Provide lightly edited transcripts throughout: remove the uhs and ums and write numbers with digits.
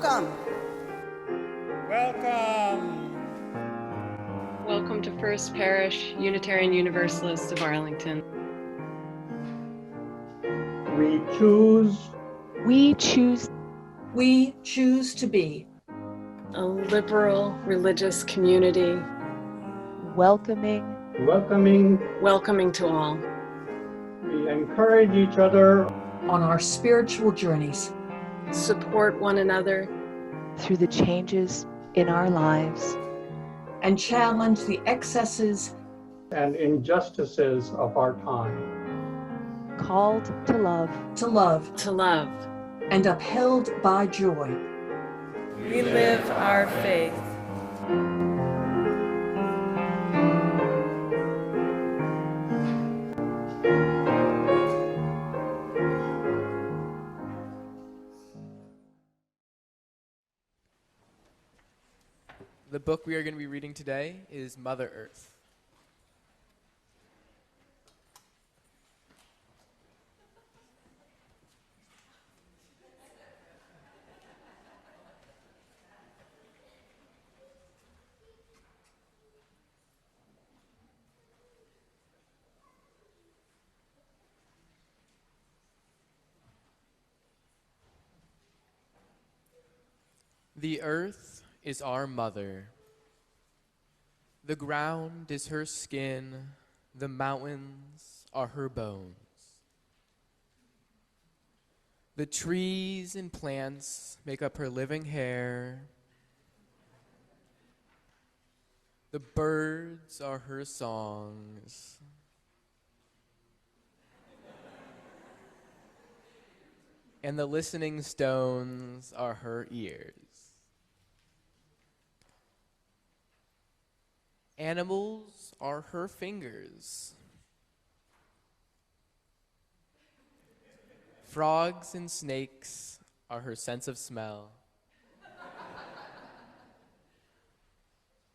Welcome. Welcome. Welcome to First Parish, Unitarian Universalists of Arlington. We choose. We choose. We choose to be A liberal religious community. Welcoming. Welcoming to all. We encourage each other on our spiritual journeys. Support one another through the changes in our lives. And challenge the excesses and injustices of our time. Called to love. To love. To love. And upheld by joy. We live our faith. The book we are going to be reading today is Mother Earth. The earth is our mother. The ground is her skin. The mountains are her bones. The trees and plants make up her living hair. The birds are her songs. And the listening stones are her ears. Animals are her fingers. Frogs and snakes are her sense of smell.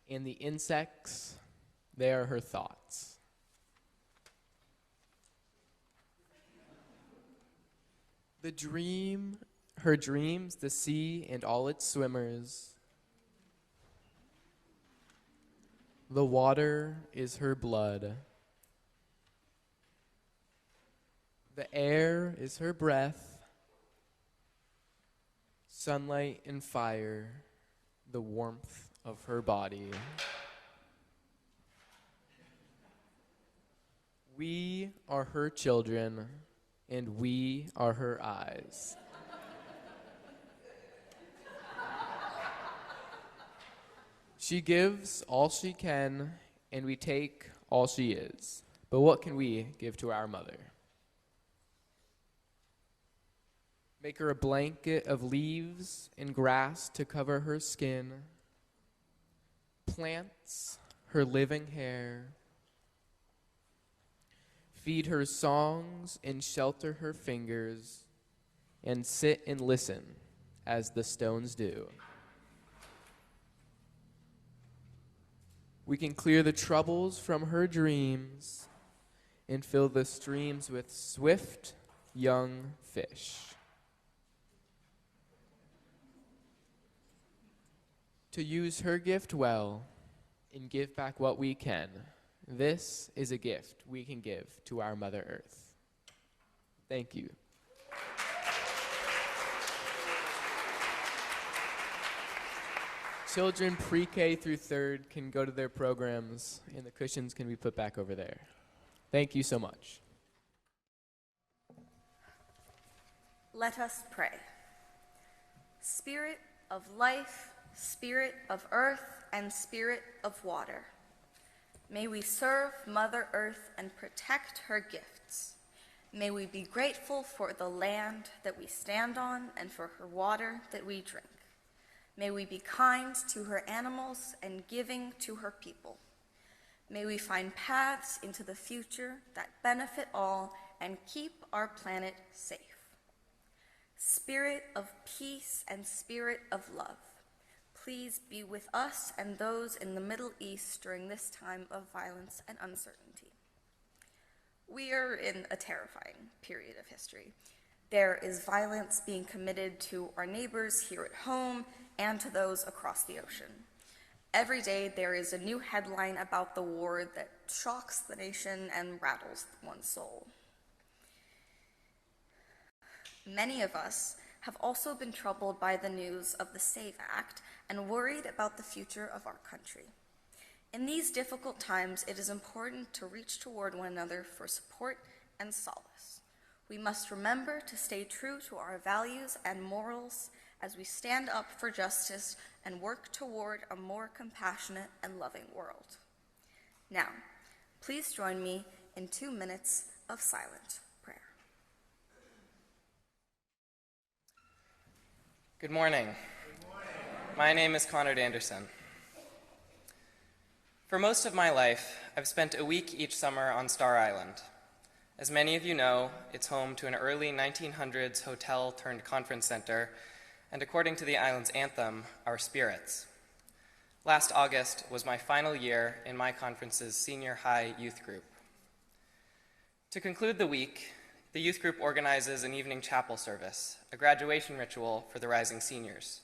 And the insects, they are her thoughts. Her dreams, the sea and all its swimmers. The water is her blood. The air is her breath. Sunlight and fire, the warmth of her body. We are her children, and we are her eyes. She gives all she can, and we take all she is. But what can we give to our mother? Make her a blanket of leaves and grass to cover her skin. Plants her living hair. Feed her songs and shelter her fingers. And sit and listen as the stones do. We can clear the troubles from her dreams and fill the streams with swift, young fish. To use her gift well and give back what we can, this is a gift we can give to our Mother Earth. Thank you. Children pre-K through 3rd can go to their programs, and the cushions can be put back over there. Thank you so much. Let us pray. Spirit of life, Spirit of earth, and Spirit of water, may we serve Mother Earth and protect her gifts. May we be grateful for the land that we stand on and for her water that we drink. May we be kind to her animals and giving to her people. May we find paths into the future that benefit all and keep our planet safe. Spirit of peace and Spirit of love, please be with us and those in the Middle East during this time of violence and uncertainty. We are in a terrifying period of history. There is violence being committed to our neighbors here at home and to those across the ocean. Every day there is a new headline about the war that shocks the nation and rattles one's soul. Many of us have also been troubled by the news of the SAVE Act and worried about the future of our country. In these difficult times, it is important to reach toward one another for support and solace. We must remember to stay true to our values and morals as we stand up for justice and work toward a more compassionate and loving world. Now, please join me in 2 minutes of silent prayer. Good morning. My name is Conrad Anderson. For most of my life, I've spent a week each summer on Star Island. As many of you know, it's home to an early 1900s hotel turned conference center, and according to the island's anthem, our spirits. Last August was my final year in my conference's senior high youth group. To conclude the week, the youth group organizes an evening chapel service, a graduation ritual for the rising seniors.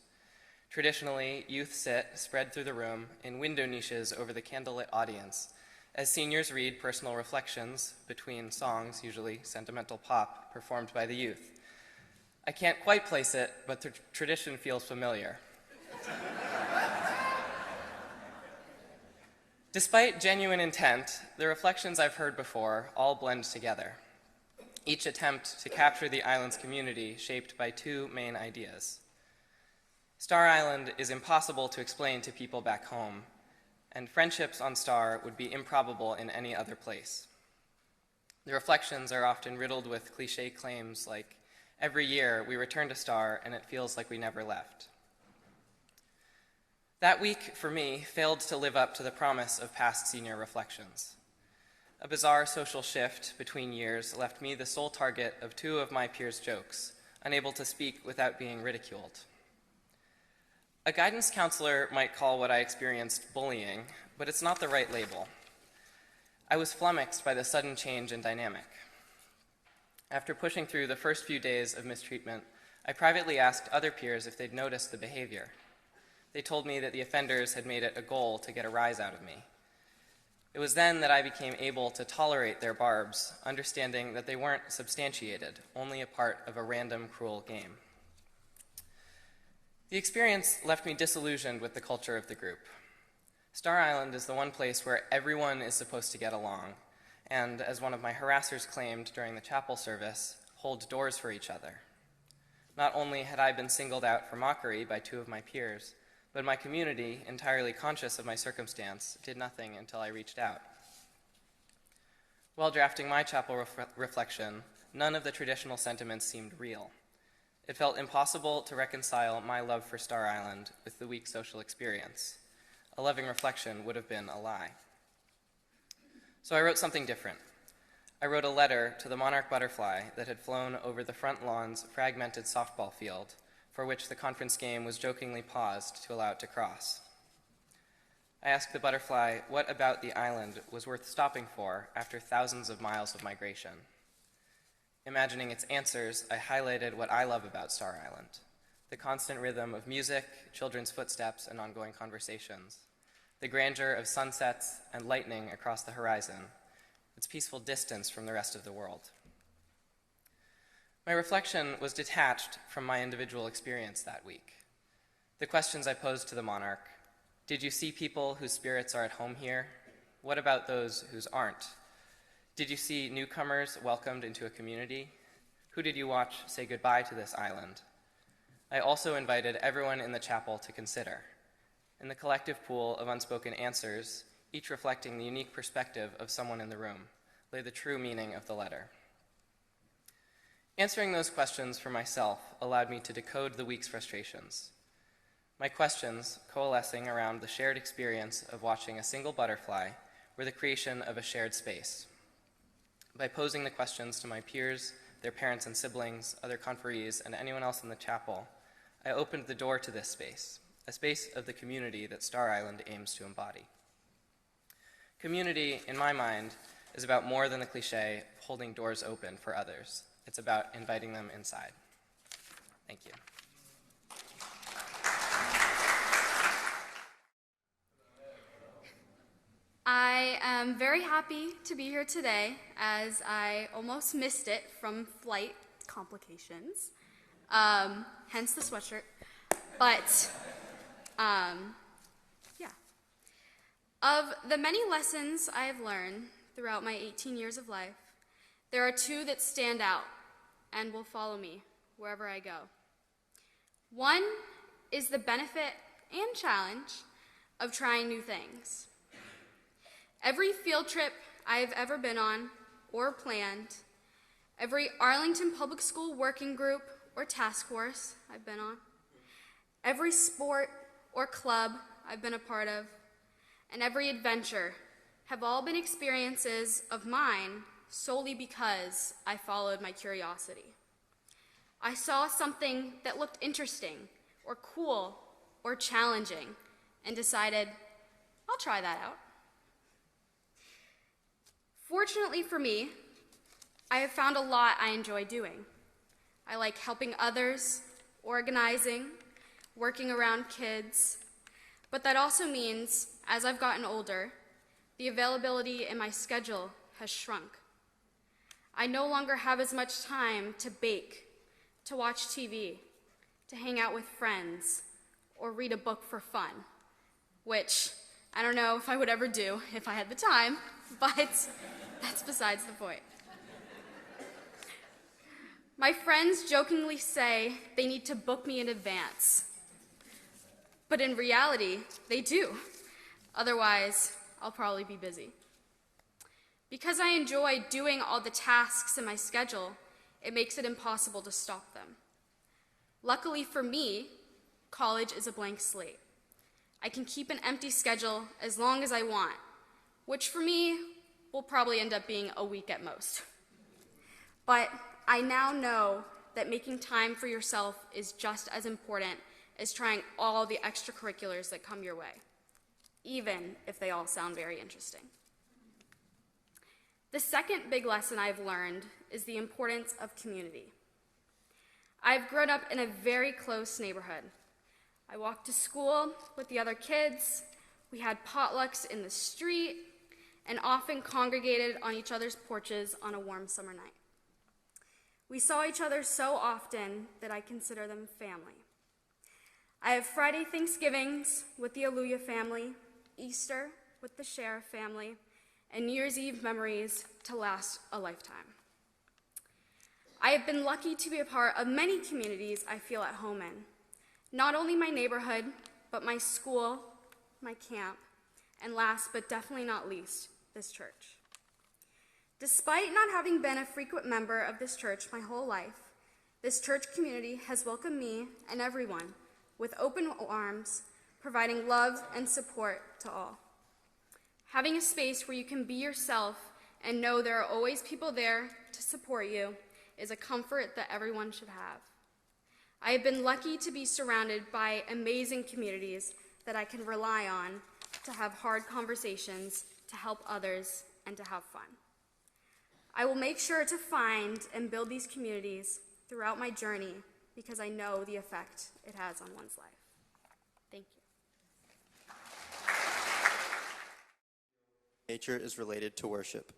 Traditionally, youth sit, spread through the room, in window niches over the candlelit audience, as seniors read personal reflections between songs, usually sentimental pop, performed by the youth. I can't quite place it, but the tradition feels familiar. Despite genuine intent, the reflections I've heard before all blend together, each attempt to capture the island's community shaped by two main ideas. Star Island is impossible to explain to people back home, and friendships on Star would be improbable in any other place. The reflections are often riddled with cliché claims like, "Every year we return to Star and it feels like we never left." That week, for me, failed to live up to the promise of past senior reflections. A bizarre social shift between years left me the sole target of two of my peers' jokes, unable to speak without being ridiculed. A guidance counselor might call what I experienced bullying, but it's not the right label. I was flummoxed by the sudden change in dynamic. After pushing through the first few days of mistreatment, I privately asked other peers if they'd noticed the behavior. They told me that the offenders had made it a goal to get a rise out of me. It was then that I became able to tolerate their barbs, understanding that they weren't substantiated, only a part of a random, cruel game. The experience left me disillusioned with the culture of the group. Star Island is the one place where everyone is supposed to get along, and, as one of my harassers claimed during the chapel service, hold doors for each other. Not only had I been singled out for mockery by two of my peers, but my community, entirely conscious of my circumstance, did nothing until I reached out. While drafting my chapel reflection, none of the traditional sentiments seemed real. It felt impossible to reconcile my love for Star Island with the week's social experience. A loving reflection would have been a lie. So I wrote something different. I wrote a letter to the monarch butterfly that had flown over the front lawn's fragmented softball field, for which the conference game was jokingly paused to allow it to cross. I asked the butterfly what about the island was worth stopping for after thousands of miles of migration. Imagining its answers, I highlighted what I love about Star Island: the constant rhythm of music, children's footsteps, and ongoing conversations, the grandeur of sunsets and lightning across the horizon, its peaceful distance from the rest of the world. My reflection was detached from my individual experience that week. The questions I posed to the monarch: did you see people whose spirits are at home here? What about those whose aren't? Did you see newcomers welcomed into a community? Who did you watch say goodbye to this island? I also invited everyone in the chapel to consider. In the collective pool of unspoken answers, each reflecting the unique perspective of someone in the room, lay the true meaning of the letter. Answering those questions for myself allowed me to decode the week's frustrations. My questions, coalescing around the shared experience of watching a single butterfly, were the creation of a shared space. By posing the questions to my peers, their parents and siblings, other conferees, and anyone else in the chapel, I opened the door to this space, a space of the community that Star Island aims to embody. Community, in my mind, is about more than the cliche of holding doors open for others. It's about inviting them inside. Thank you. I am very happy to be here today as I almost missed it from flight complications, hence the sweatshirt. But, yeah. Of the many lessons I have learned throughout my 18 years of life, there are two that stand out and will follow me wherever I go. One is the benefit and challenge of trying new things. Every field trip I've ever been on or planned, every Arlington Public School working group or task force I've been on, every sport or club I've been a part of, and every adventure have all been experiences of mine solely because I followed my curiosity. I saw something that looked interesting or cool or challenging and decided, I'll try that out. Fortunately for me, I have found a lot I enjoy doing. I like helping others, organizing, working around kids, but that also means, as I've gotten older, the availability in my schedule has shrunk. I no longer have as much time to bake, to watch TV, to hang out with friends, or read a book for fun, which I don't know if I would ever do if I had the time, but that's besides the point. My friends jokingly say they need to book me in advance, but in reality, they do. Otherwise, I'll probably be busy. Because I enjoy doing all the tasks in my schedule, it makes it impossible to stop them. Luckily for me, college is a blank slate. I can keep an empty schedule as long as I want, which for me will probably end up being a week at most. But I now know that making time for yourself is just as important as trying all the extracurriculars that come your way, even if they all sound very interesting. The second big lesson I've learned is the importance of community. I've grown up in a very close neighborhood. I walked to school with the other kids, we had potlucks in the street, and often congregated on each other's porches on a warm summer night. We saw each other so often that I consider them family. I have Friday Thanksgivings with the Aluya family, Easter with the Sheriff family, and New Year's Eve memories to last a lifetime. I have been lucky to be a part of many communities I feel at home in. Not only my neighborhood, but my school, my camp, and last but definitely not least, this church. Despite not having been a frequent member of this church my whole life, this church community has welcomed me and everyone with open arms, providing love and support to all. Having a space where you can be yourself and know there are always people there to support you is a comfort that everyone should have. I have been lucky to be surrounded by amazing communities that I can rely on to have hard conversations, to help others, and to have fun. I will make sure to find and build these communities throughout my journey because I know the effect it has on one's life. Thank you. Nature is related to worship.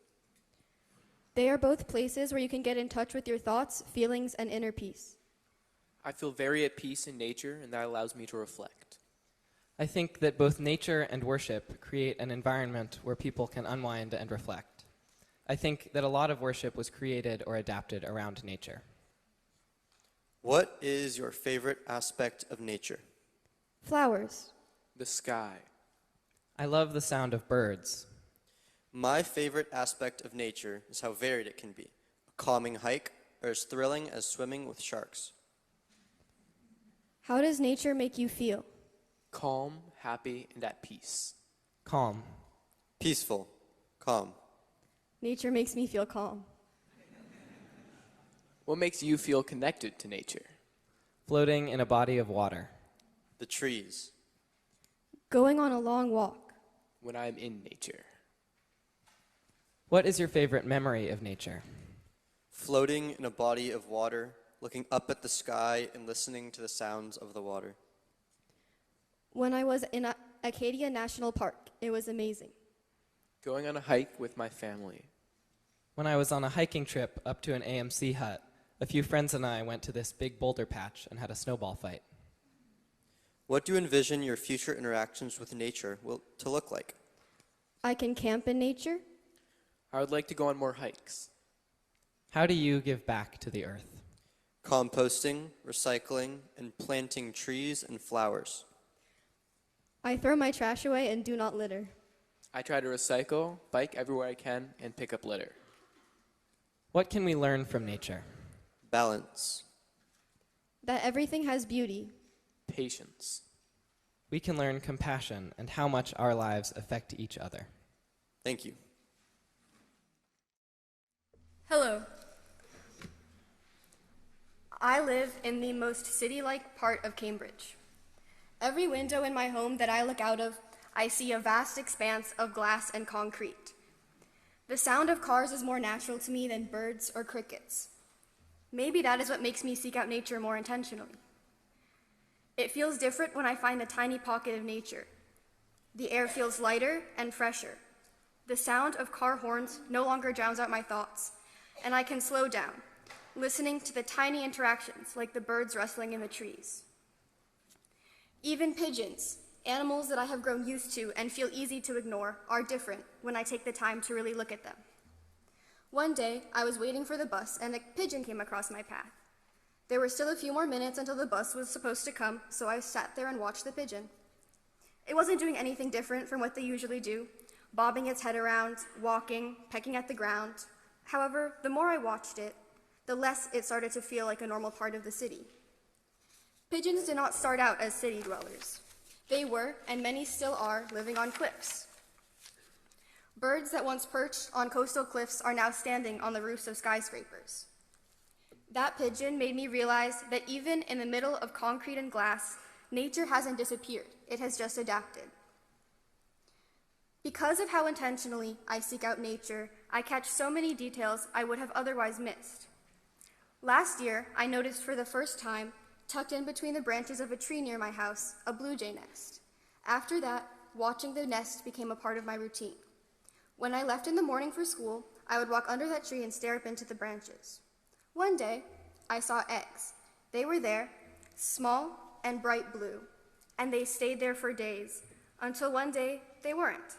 They are both places where you can get in touch with your thoughts, feelings, and inner peace. I feel very at peace in nature, and that allows me to reflect. I think that both nature and worship create an environment where people can unwind and reflect. I think that a lot of worship was created or adapted around nature. What is your favorite aspect of nature? Flowers. The sky. I love the sound of birds. My favorite aspect of nature is how varied it can be. A calming hike or as thrilling as swimming with sharks. How does nature make you feel? Calm, happy, and at peace. Calm. Peaceful. Calm. Nature makes me feel calm. What makes you feel connected to nature? Floating in a body of water. The trees. Going on a long walk. When I'm in nature. What is your favorite memory of nature? floating in a body of water, looking up at the sky and listening to the sounds of the water. When I was in Acadia National Park, it was amazing. Going on a hike with my family. When I was on a hiking trip up to an AMC hut, a few friends and I went to this big boulder patch and had a snowball fight. What do you envision your future interactions with nature to look like? I can camp in nature. I would like to go on more hikes. How do you give back to the earth? Composting, recycling, and planting trees and flowers. I throw my trash away and do not litter. I try to recycle, bike everywhere I can, and pick up litter. What can we learn from nature? Balance. That everything has beauty. Patience. We can learn compassion and how much our lives affect each other. Thank you. Hello. I live in the most city-like part of Cambridge. Every window in my home that I look out of, I see a vast expanse of glass and concrete. The sound of cars is more natural to me than birds or crickets. Maybe that is what makes me seek out nature more intentionally. It feels different when I find a tiny pocket of nature. The air feels lighter and fresher. The sound of car horns no longer drowns out my thoughts, and I can slow down, listening to the tiny interactions like the birds rustling in the trees. Even pigeons, animals that I have grown used to and feel easy to ignore, are different when I take the time to really look at them. One day, I was waiting for the bus and a pigeon came across my path. There were still a few more minutes until the bus was supposed to come, so I sat there and watched the pigeon. It wasn't doing anything different from what they usually do, bobbing its head around, walking, pecking at the ground. However, the more I watched it, the less it started to feel like a normal part of the city. Pigeons did not start out as city dwellers. They were, and many still are, living on cliffs. Birds that once perched on coastal cliffs are now standing on the roofs of skyscrapers. That pigeon made me realize that even in the middle of concrete and glass, nature hasn't disappeared, it has just adapted. Because of how intentionally I seek out nature, I catch so many details I would have otherwise missed. Last year, I noticed for the first time, tucked in between the branches of a tree near my house, a blue jay nest. After that, watching the nest became a part of my routine. When I left in the morning for school, I would walk under that tree and stare up into the branches. One day, I saw eggs. They were there, small and bright blue, and they stayed there for days, until one day they weren't.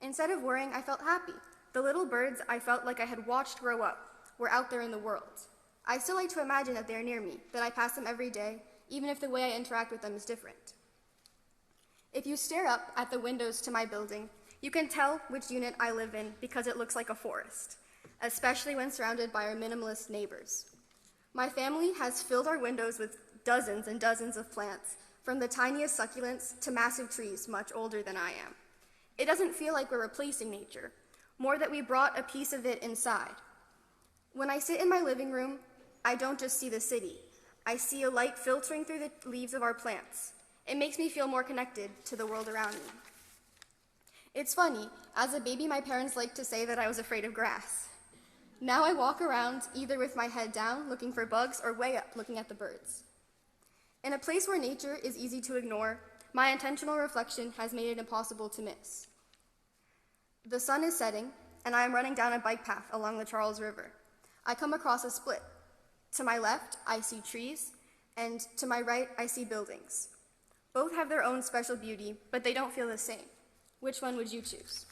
Instead of worrying, I felt happy. The little birds I felt like I had watched grow up were out there in the world. I still like to imagine that they're near me, that I pass them every day, even if the way I interact with them is different. If you stare up at the windows to my building, you can tell which unit I live in because it looks like a forest, especially when surrounded by our minimalist neighbors. My family has filled our windows with dozens and dozens of plants, from the tiniest succulents to massive trees much older than I am. It doesn't feel like we're replacing nature, more that we brought a piece of it inside. When I sit in my living room, I don't just see the city. I see a light filtering through the leaves of our plants. It makes me feel more connected to the world around me. It's funny, as a baby my parents liked to say that I was afraid of grass. Now I walk around either with my head down looking for bugs or way up looking at the birds. In a place where nature is easy to ignore, my intentional reflection has made it impossible to miss. The sun is setting, and I am running down a bike path along the Charles River. I come across a split. To my left, I see trees, and to my right, I see buildings. Both have their own special beauty, but they don't feel the same. Which one would you choose?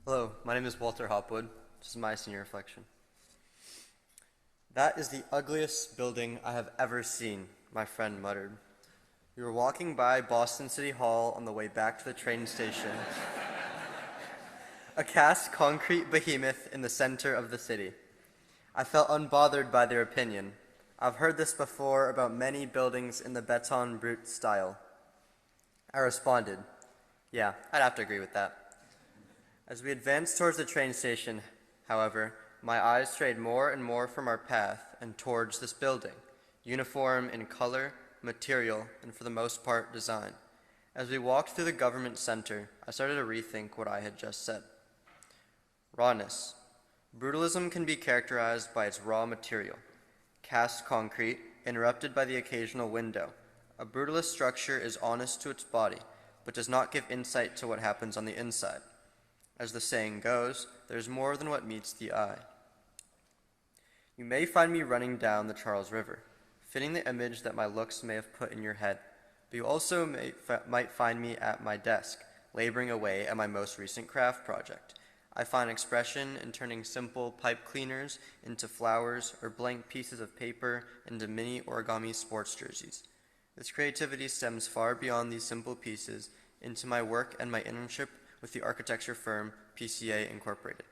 Hello, my name is Walter Hopwood. This is my senior reflection. That is the ugliest building I have ever seen, my friend muttered. We were walking by Boston City Hall on the way back to the train station. A cast concrete behemoth in the center of the city. I felt unbothered by their opinion. I've heard this before about many buildings in the Beton Brut style. I responded, yeah, I'd have to agree with that. As we advanced towards the train station, however, my eyes strayed more and more from our path and towards this building, uniform in color, material, and for the most part, design. As we walked through the government center, I started to rethink what I had just said. Rawness. Brutalism can be characterized by its raw material. Cast concrete, interrupted by the occasional window. A brutalist structure is honest to its body, but does not give insight to what happens on the inside. As the saying goes, there's more than what meets the eye. You may find me running down the Charles River, fitting the image that my looks may have put in your head, but you also might find me at my desk, laboring away at my most recent craft project. I find expression in turning simple pipe cleaners into flowers or blank pieces of paper into mini origami sports jerseys. This creativity stems far beyond these simple pieces into my work and my internship with the architecture firm PCA Incorporated.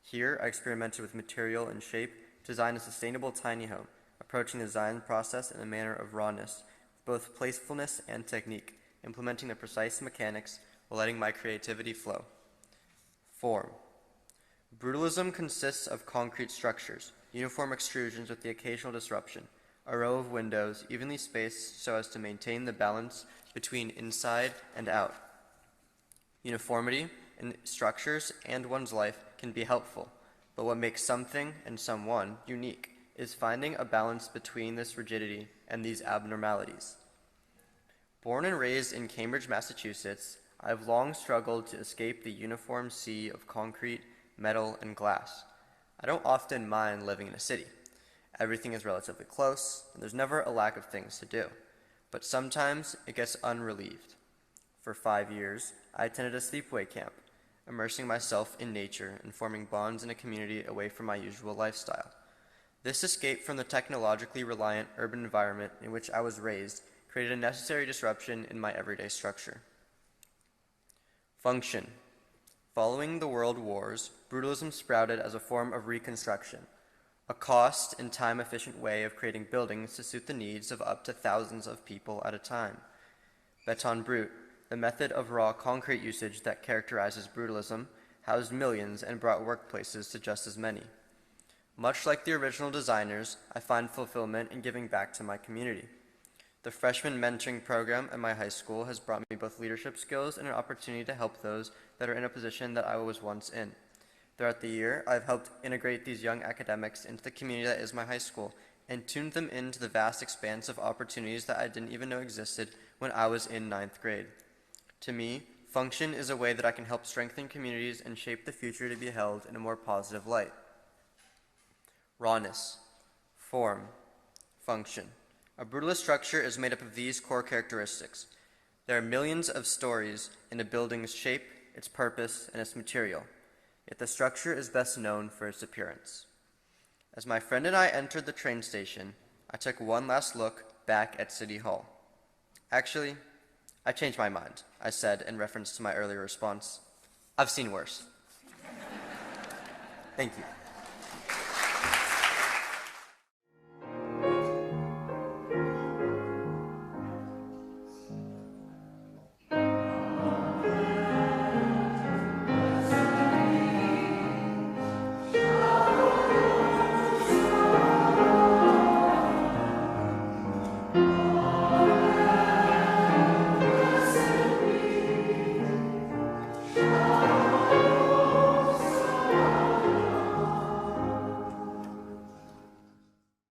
Here, I experimented with material and shape to design a sustainable tiny home, approaching the design process in a manner of rawness, with both playfulness and technique, implementing the precise mechanics while letting my creativity flow. Form. Brutalism consists of concrete structures, uniform extrusions with the occasional disruption, a row of windows evenly spaced so as to maintain the balance between inside and out. Uniformity in structures and one's life can be helpful, but what makes something and someone unique is finding a balance between this rigidity and these abnormalities. Born and raised in Cambridge, Massachusetts, I have long struggled to escape the uniform sea of concrete, metal, and glass. I don't often mind living in a city. Everything is relatively close, and there's never a lack of things to do. But sometimes it gets unrelieved. For 5 years, I attended a sleepaway camp, immersing myself in nature and forming bonds in a community away from my usual lifestyle. This escape from the technologically reliant urban environment in which I was raised created a necessary disruption in my everyday structure. Function. Following the World Wars, brutalism sprouted as a form of reconstruction, a cost and time-efficient way of creating buildings to suit the needs of up to thousands of people at a time. Beton brut, the method of raw concrete usage that characterizes brutalism, housed millions and brought workplaces to just as many. Much like the original designers, I find fulfillment in giving back to my community. The freshman mentoring program at my high school has brought me both leadership skills and an opportunity to help those that are in a position that I was once in. Throughout the year, I've helped integrate these young academics into the community that is my high school and tuned them into the vast expanse of opportunities that I didn't even know existed when I was in 9th grade. To me, function is a way that I can help strengthen communities and shape the future to be held in a more positive light. Rawness. Form. Function. A brutalist structure is made up of these core characteristics. There are millions of stories in a building's shape, its purpose, and its material, yet the structure is best known for its appearance. As my friend and I entered the train station, I took one last look back at City Hall. Actually, I changed my mind, I said in reference to my earlier response. I've seen worse. Thank you.